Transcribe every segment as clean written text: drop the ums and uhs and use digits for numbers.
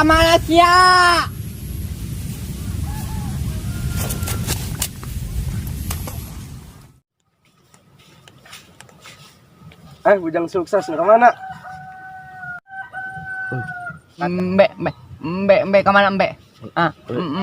kamana sia? Bujang sukses ke mana? Mbe kemana mbe?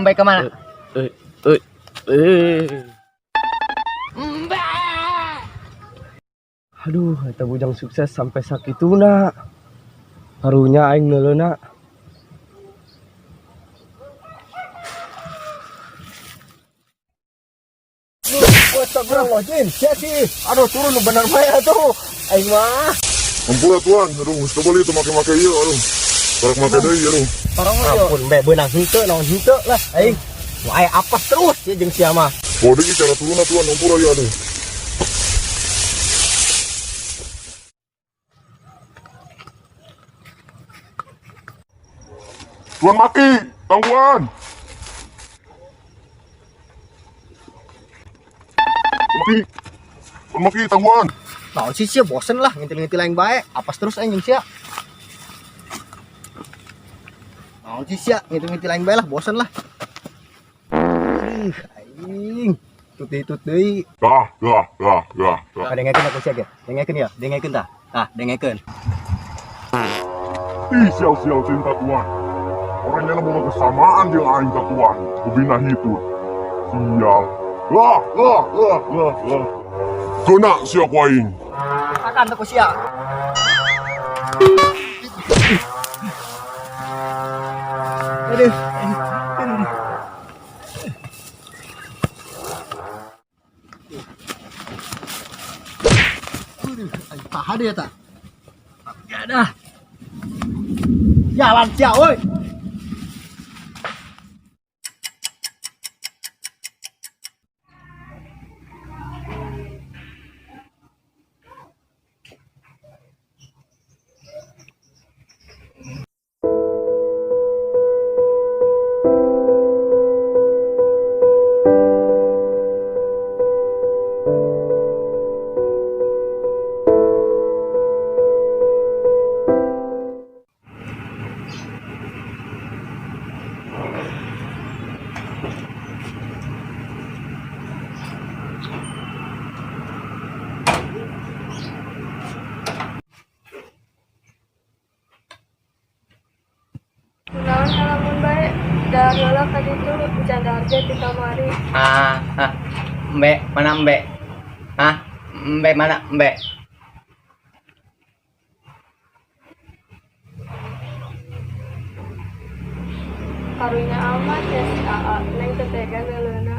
Mbe kemana? Mbe. Aduh, eta bujang sukses sampai sakituna. Harunya aing neuleuna. Astagfirullahaladzim, sih. Aduh, turun lu bener bae atuh. Aing mah. Ampun tuan, aduh, geus beli teu make-make ieu, aduh. Barak make deui, aduh. Ampun, be beunang henteu naon henteu lah aing. Wae apes terus ya jeung sia mah. Bodi ge cara turun tuan, ampun aya aduh. Tuan maki, tangguhan. Maki, tangguhan. Naon sih sia bosen lah ngintil-ngintil aing bae. Apes terus aing jeung sia. Naon sih sia ngintil-ngintil aing bae lah, bosen lah. Aing tut deui. Dah. Dengekeun aku sia ge. Dengekeun ya, dengekeun tah. Tah, dengekeun. Ih, sial cinta tuan. Orangnya mau kesamaan jeung aing ka tuan. Kubina hitut. Sial. Lah. Kena sia ku aing. Akan teu ku sia. Aduh. Tahan dia tak? Ya dah. Jalan sia euy. Kunaon ngalamun bae, da heula ka ditu bercanda aja di kamari. Mbe mana mbe? Mbe mana mbe? Karunya amat ya si AA, neng tetega ngeuleuna.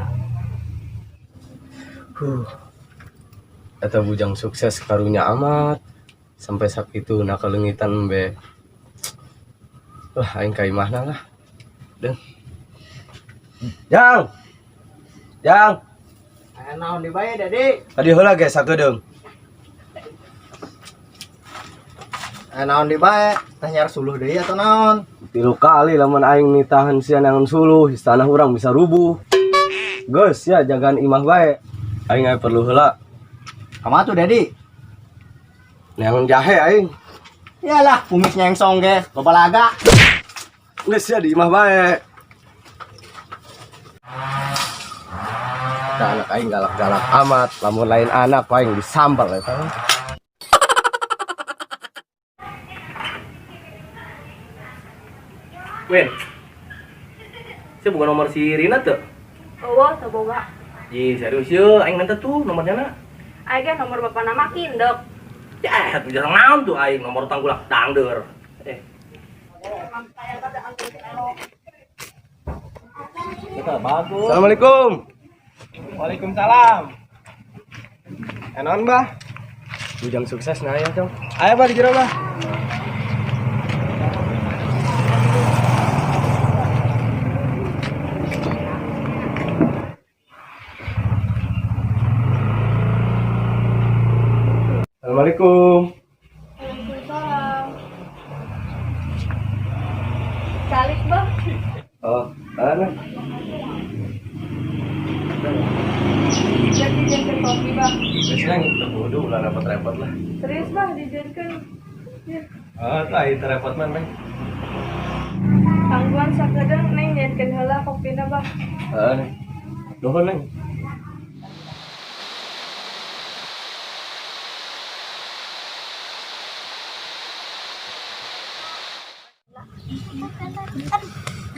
Eta bujang sukses karunya amat sampai sakitu nakalengitan be. Wah, aing ka imahna lah. Deung. Jang. Naon di bae Dedi? Tadi heula ge sakedeung. Naon di bae? Teh nyar suluh deui atau naon? 3 kali lamun aing nitahan sia nangan suluh, istana urang bisa rubuh. Geus ya jagaan imah bae. Aing aya perlu heula. Kama tuh Dedi? Neangan jahe aing. Iyalah, kumisnya yang songge, loba laga. Geus ya di imah bae. Da anak aing galak-galak amat, lamun lain anak aing disambal eta. Wen, saya bukan nomor si Rina tuh. Eueuh teu boga. Ih, serius ya, aing minta tuh nomornya na. Aya ge nomor bapana mah kindek. Ya, tuh jarang naon tuh aing nomor tanggulak dangdeur. Kita bagus. Assalamualaikum. Waalaikumsalam. Enon, Bah? Bujang sukses nah ya, Cong. Ayo, Bah, di jero, Bah. Assalamualaikum. Waalaikumsalam. Salik, Bang. Oh, ana. Jadi jangan kopi, Bang. Geus nang kudu ulah repot-repot lah. Serius, Bang, dijanjikan. Ya. Ah, tah ieu repot mah, Neng. Tangguan sakadeng neng nyenkeun heula kopina bah. Neng. Nuhun neng.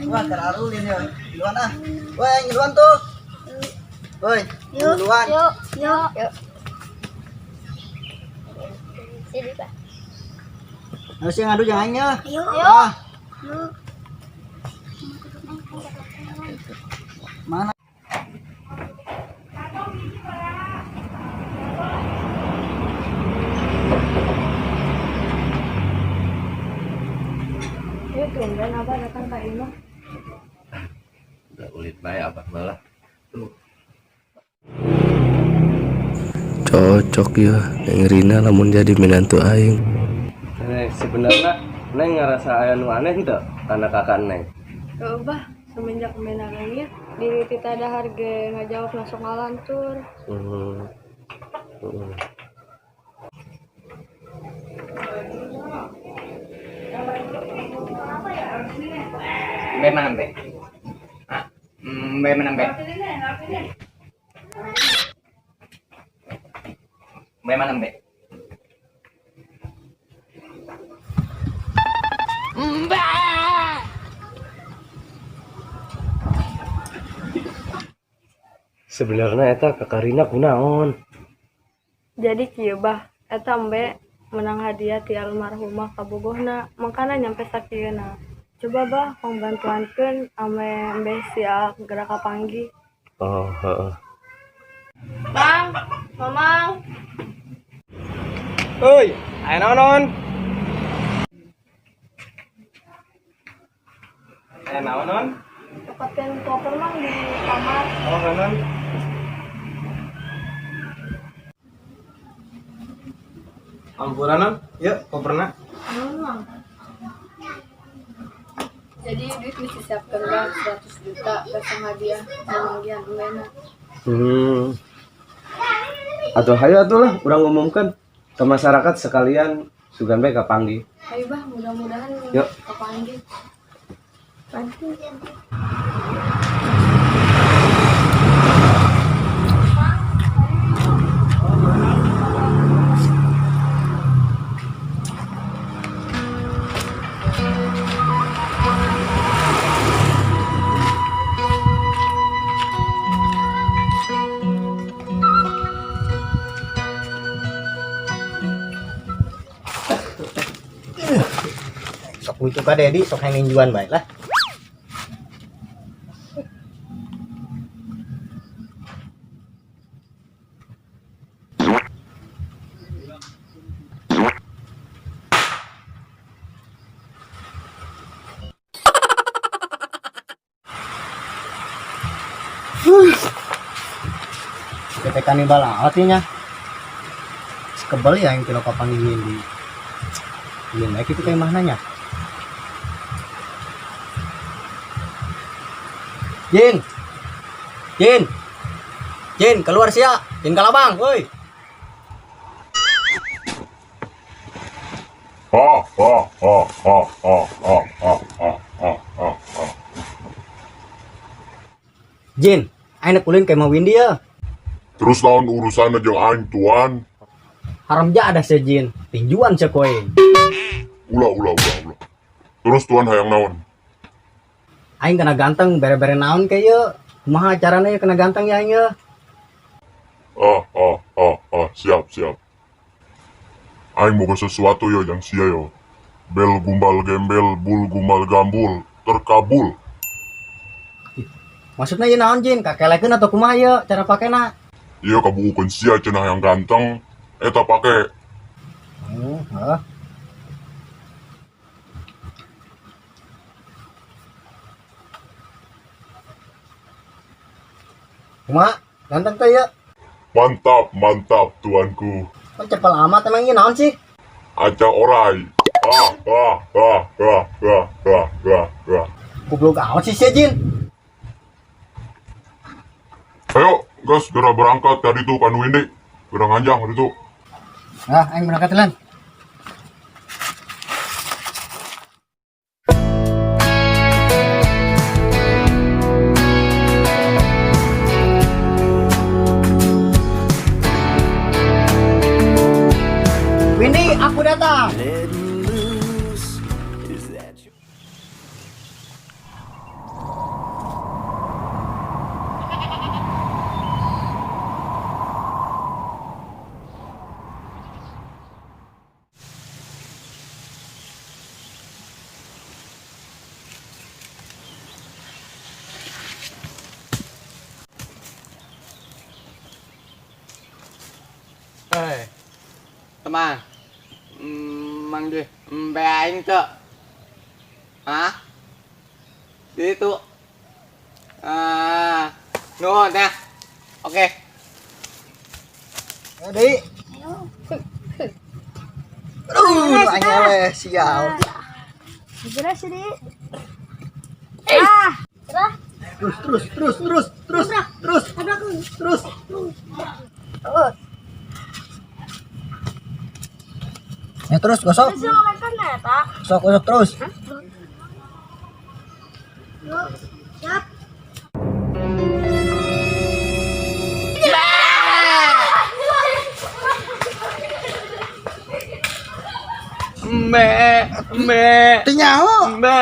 Wah, keraru ini ya. Duluan ah. Woi, yang duluan tuh. Woi, yang duluan. Yuk. Sini, Pak. Harus yang ngadu jangannya. Yuk. Ah. Mana? Yuk, tumben Abah datang ke Imah. Udah ulit bae abah malah. Cocok ya, Neng Rina lamun jadi menantu aing. Sebenarnya Neng ngerasa aya nu aneh teu kana kakak Neng. Tuh bah, semenjak menangnya diri kita ada harga ngajawab langsung ngalantur. Mbe mana mbe? Ah, mbe mana mbe? Mbe mana mbe? Sebenarnya eta kakak Rina kunaon? Jadi kieu bah, eta embe menang hadiah ti almarhumah kabogohna, makana nyampe sakieuna. Coba bah kong bantuankeun ame embe sia gerak kapanggi. Oh, heeh. Bang, Mamang. Heuy, aya naon? Aya naon? Tempatkan koper mang di kamar. Oh, naon? Ampuranan, yuk koperna. Mang. Jadi duit mesti siapkan bang 100 juta pasang hadiah pemanggian embena. Atuh hayu atuh lah, urang ngumumkan ke masyarakat sekalian sugan bae kapanggi. Ayo bah, mudah-mudahan Yuk. kapanggi. Bantu. Sok itu ka Dedi, sok yang ninjuan baik lah. Kita kanibal artinya. Kebal ya yang kilo kapang di iya naik itu kayak mananya Jin keluar sia Jin kalabang woi Jin aina kulin kayak mau Windy ya Terus lawan urusan aja aing tuan. haram ja ada sejin tinjuan sekoe Ulah. Terus tuan hayang naon? aing kena ganteng bere-bere naon kayak kumaha caranya kena ganteng ya aing ya Siap. Aing mau sesuatu yo yang sia yo. Bel gumbal gembel, bul gumbal gambul, terkabul. maksudnya ya naon Jin kakelekeun atau kumaha ya cara pakena Iya kabuukeun sia cenah yang ganteng. Eta pake. kumaha ganteng teh ya Mantap tuanku. kan cepel amat emang ini naon sih Aca orai. goblok amat sih Jin Ayo, gas, gerak berangkat tadi tuh kan Windy. Gerak nganjang tadi tuh. aing berangkat lan teman. Mang di mbe aing teu. Hah? Di itu. Nuhun ya. Oke. Jadi. Aduh, anyele sial. Beres sih. Terus. Ya terus gosok. Gosok terus. Mbe. Tinyaho. Mbe.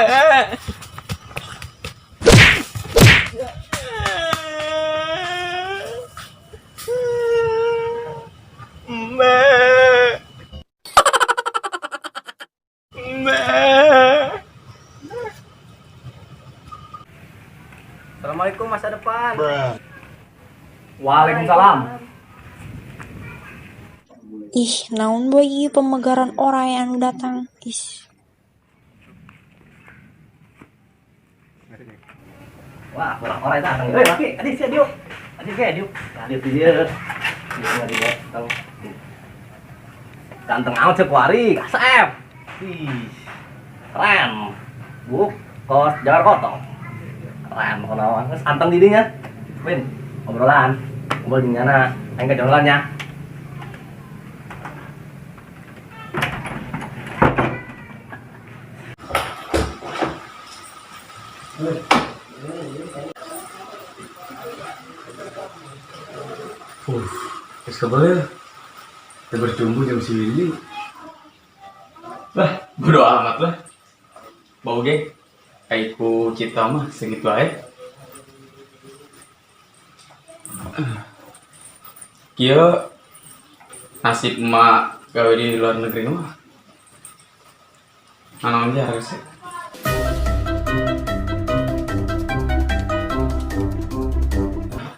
Mbe. Mbe. Assalamualaikum masa depan. Waalaikumsalam. Ih, naon boy ieu pemegaran orang yang anu datang. Ih. Wah, kurang orang datang. Laki, adik sih Dio. Adik kayak Dio. Adik dia. Dia tahu. Ganteng amat cek wari, kasep. Ih. Keren. Buk, kos jangan kotong. Keren konawan. Geus anteng didinya. Win, obrolan. Ngobrol di mana? Aing ke jalannya. Terus kabarnya kita bertumbuh jam segini. Lah, bodo amat lah. Bau geng, kayak ku cita mah segitu aja. Kia nasib emak gawe di luar negeri mah. Anak aja harus.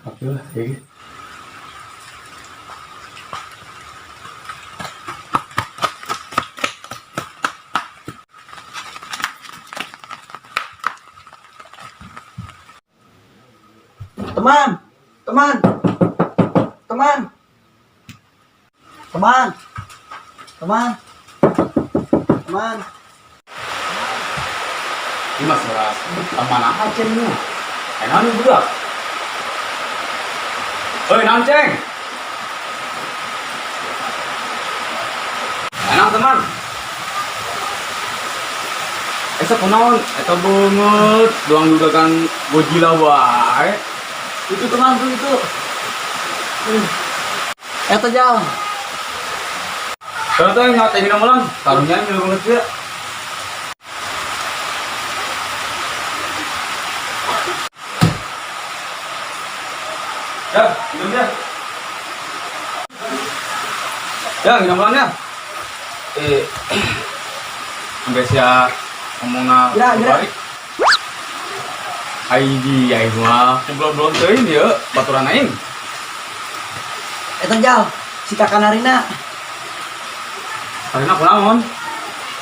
Oke lah, kayak gitu. Teman. Ini mas beras, teman aja nih. Enak nih budak. Oi, nanceng. Enak teman. Esok kunaon, eta banget, doang juga kan Godzilla wae. Itu teman tuh itu. Eta jauh. Kalau tuh nggak tinggi nomolan, taruhnya ini banget ya. Ya, minum ya. Ya, minum nomolannya. Sampai siap ngomongna balik. Aidi, aing mah belum teuing dia baturan aing. Eta jauh. Si kakak Narina. Karena kunaon?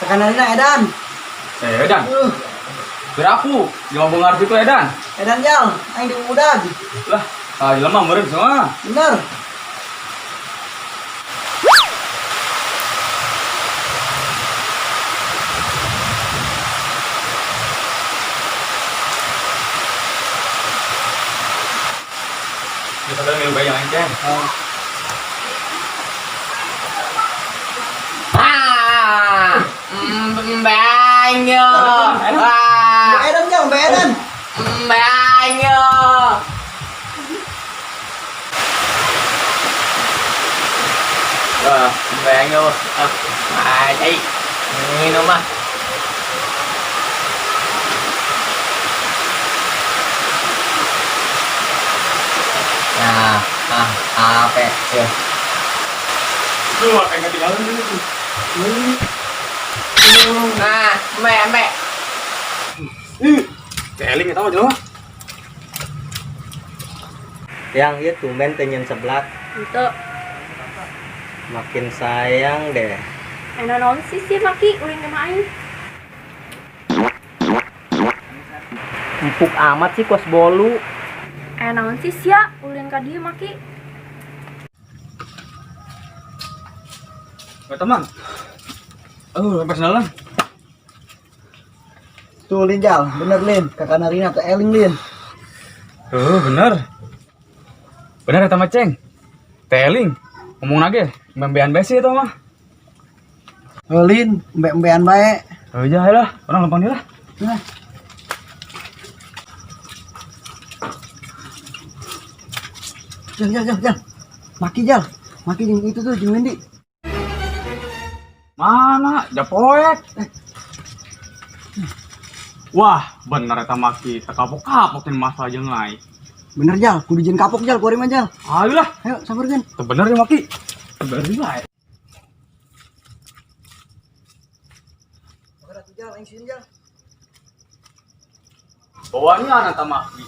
Kakak Narina Edan. Edan. Beraku, jangan bengar gitu Edan. Edan jauh. Aing di udag. Lah, lemah meureun semua. Bener. Kita udah minum bayang aja. Banyo. Edan jauh, Edan. Banyo. Banyo. Ay, minum mah. Apa ya? Duh, kayak ketinggalan dulu. Nah, mbak. Celing eta mah jelema. Yang itu tumben teh nyen seblak. Itu Makin sayang deh. Naon sih Maki ulin ke aing. Empuk amat sih kos bolu. Naon sih sia ulin ka dieu Maki. Teman. Sampai sana. Tuh Lin Jal, bener Lin, kakak Narina teh eling Lin. Bener. Bener eta mah Ceng. Teling. Ngomong lagi, membean besi itu mah. Lin, embe-embean bae. Ya lah, orang lempang dia lah. Nah. Jal. Maki Jal. Maki jeung itu tuh jeung Windy. Mana? Japoek. Wah, bener eta Maki. Sakapok-kapok teh masalah jeung lain. Bener Jal, kudu jeung kapok Jal, kuari mah Jal. Ayo lah. Ayo sabarkeun. Bener ya Maki. Bener lah. Jal, aing sieun Jal. Bawanya anak Maki.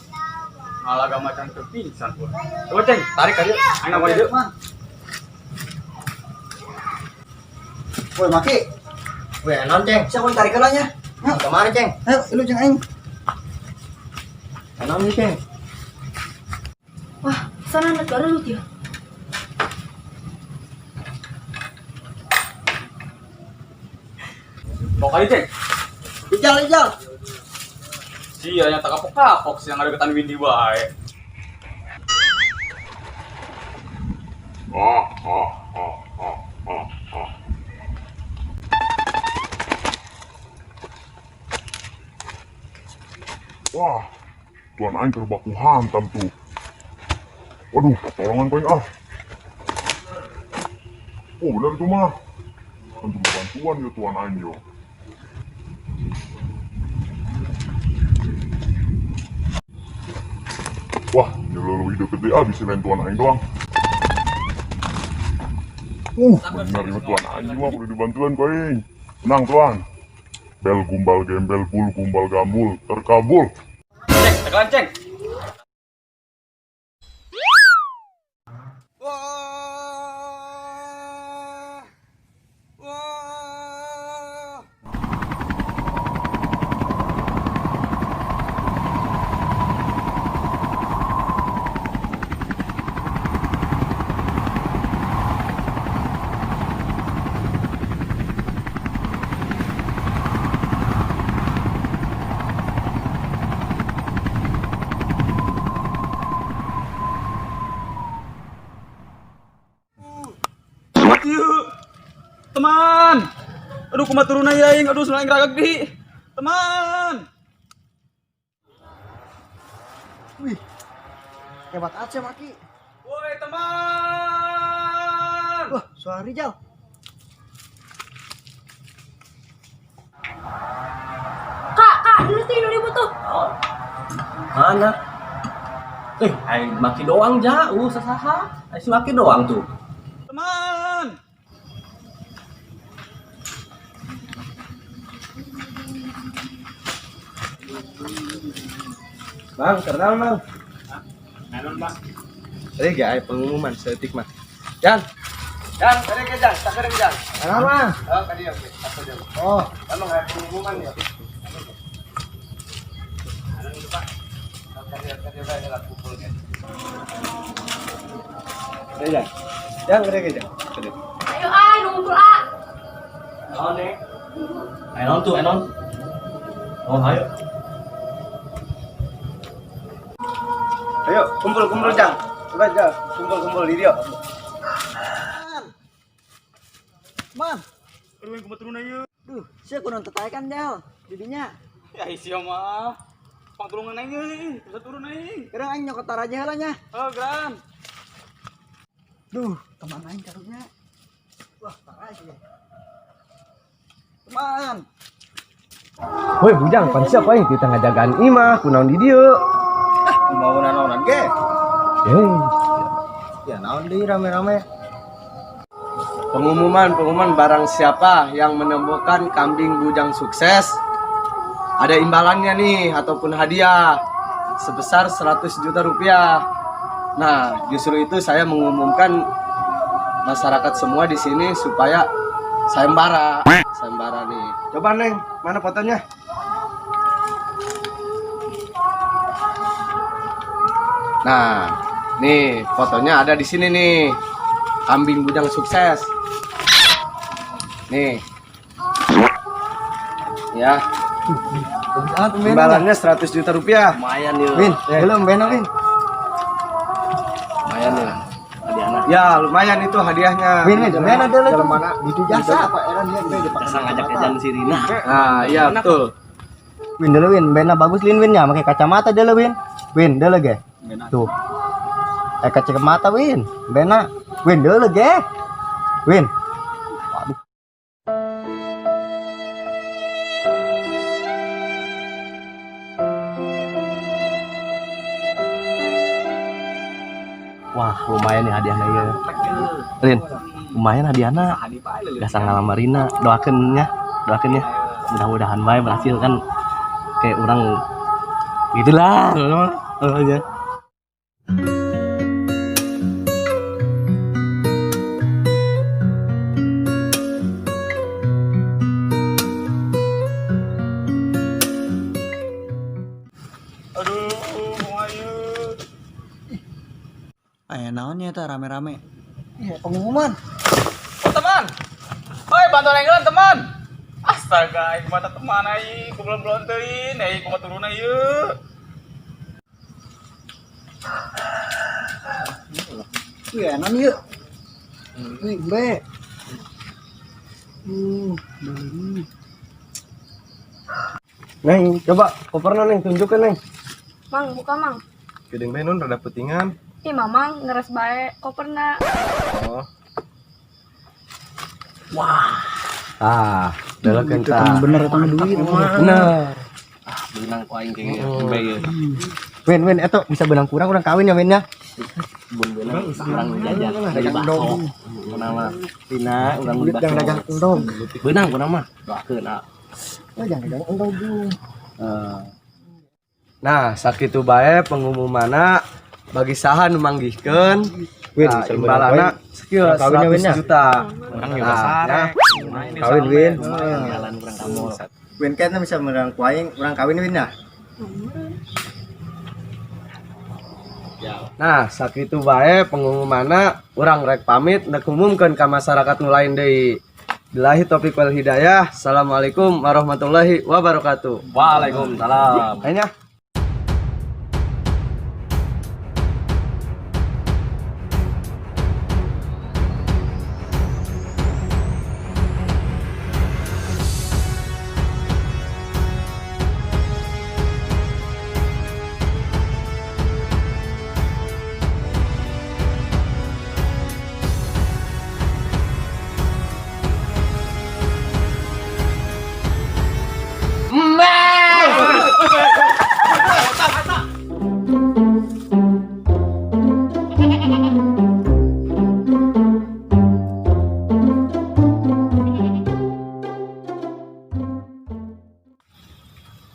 Ngalaga macan kepingsan pun. Coba Ceng, tarik aja. Ayo nama dia. Woi Maki. Weh, non Ceng. Siapa yang tarik kelanya? Ayo, Kemana Ceng? ayo lu jeung aing. Non nih Ceng. Wah, sana negara lu dia. Bawa kali Ceng. Ijal. Sia yang tak kapok-kapok sih yang ada ketan Windy bae. Wah, tuan aing terbaku hantam tuh. Waduh, pertolongan paling ah. Oh benar itu mah. Tentu bantuan ya tuan aing yo. Wah, nyelulu hidup gede abis selain tuan aing doang. Benar ya tuan aing mah perlu dibantuan paling. Tenang tuan. Bel gumbal gembel bul gumbal gambul terkabul. Ceng, tekan Ceng. Yuk, teman. Aduh, kumat turun aja aing. Aduh, selain geragak di. Teman. Wih. Hebat aja Maki. Woi, teman. Wah, suara Rijal. Kak, dulu tuh ini butuh. Mana? Aing Maki doang jauh sasaha. Aing si Maki doang tuh. Teman. Bang, kenal bang. Nanon Bang. Tadi gak pengumuman setik mah. Jan, tadi ke Jan, tak kering Jan. Kenapa? Oh, tadi oke, apa Jan? Oh, Emang ada pengumuman ya? Jan, kering Jan. Ayo ay, ngumpul ah. Naon nih? Anon tuh, Anon. Oh, ayo. Ayo, kumpul Jan. Coba Jan, kumpul di dia. Man. Aduh, kumat turun aja. Duh, saya kurang tertaikan Jal. Jadinya. Ya isi mah. Pangtulungan aja, bisa turun aja. Kadang aing nyokotar aja halanya. Oh, Gran. Duh, teman aing karungnya. Wah, parah sih. Teman. Woi, bujang, pan siapa yang kita ngajagaan imah, kunaon di dia. Mau naonan ge? Ya, naon di rame-rame. Pengumuman barang siapa yang menemukan kambing bujang sukses, ada imbalannya nih ataupun hadiah sebesar 100 juta rupiah. Nah, justru itu saya mengumumkan masyarakat semua di sini supaya sayembara nih. Coba Neng, mana fotonya? Nah, nih fotonya ada di sini nih. Kambing bujang sukses. Nih. Ya, imbalannya 100 juta rupiah. Lumayan nih. Win, belum beno Win. Lumayan nih. Hadiahna. Ya, lumayan itu hadiahnya. Win, beno dulu. Dalam mana? Itu jasa apa eran dia be dipakai. Jasa ngajak jajan si Rina. Nah, iya betul. Win dulu Win, bena bagus Lin Winnya, pakai kacamata dulu Win. Win dulu ge. Tuh. Kacamata Win, bena. Win dulu ge. Win. Waduh. Wah, lumayan nih hadiahnya ya. Rin, lumayan hadiahnya. Jasa ngalamar Rina. Doakeun ya. Mudah-mudahan bae berhasil kan. Kayak orang gitulah. Aja. Aya naon nya eta rame-rame? Iya, pengumuman. Oh teman, oi bantuan enggelan teman. Astaga, ieu mata teman ai, kublon-blon teuing, ai kumaha turun ieu. Iya, nan yuk. Nih, be. Neng, coba kopernya Neng, tunjukkan Neng. Mang, buka Mang. Gedeng benon rada putingan. Ih, Mamang ngeres bae koperna. Oh. Ah, dalam Itu kenta. kan bener itu mah duit. Bener. Benang ku aing kayaknya. Bae. Win, eto bisa benang kurang kawin ya Win ya. Bun benang urang jajan. Dagang endog. Kunaon Tina, urang Duit yang dagang endog. benang kunaon mah. Doakeun ah. Oh, jangan dagang endog dulu. Nah, sakitu bae pengumumanna bagi saha nu manggihkeun Win, nah, bisa imbalanna sakieu kawinnya, Win, 100 ya? juta. Urang Nah, juga sare. Kawin Win. Jalan urang kamu. Win kan bisa menang kuaing, orang kawin Win ya. Nah, sakitu bae pengumumanna urang rek pamit neuk ngumumkeun ka masyarakat nu lain deui. Billahi taufiq wal hidayah. Assalamualaikum warahmatullahi wabarakatuh. Waalaikumsalam. Kayaknya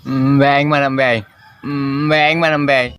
Mbeng mana mbeng? Mbeng mana mbeng?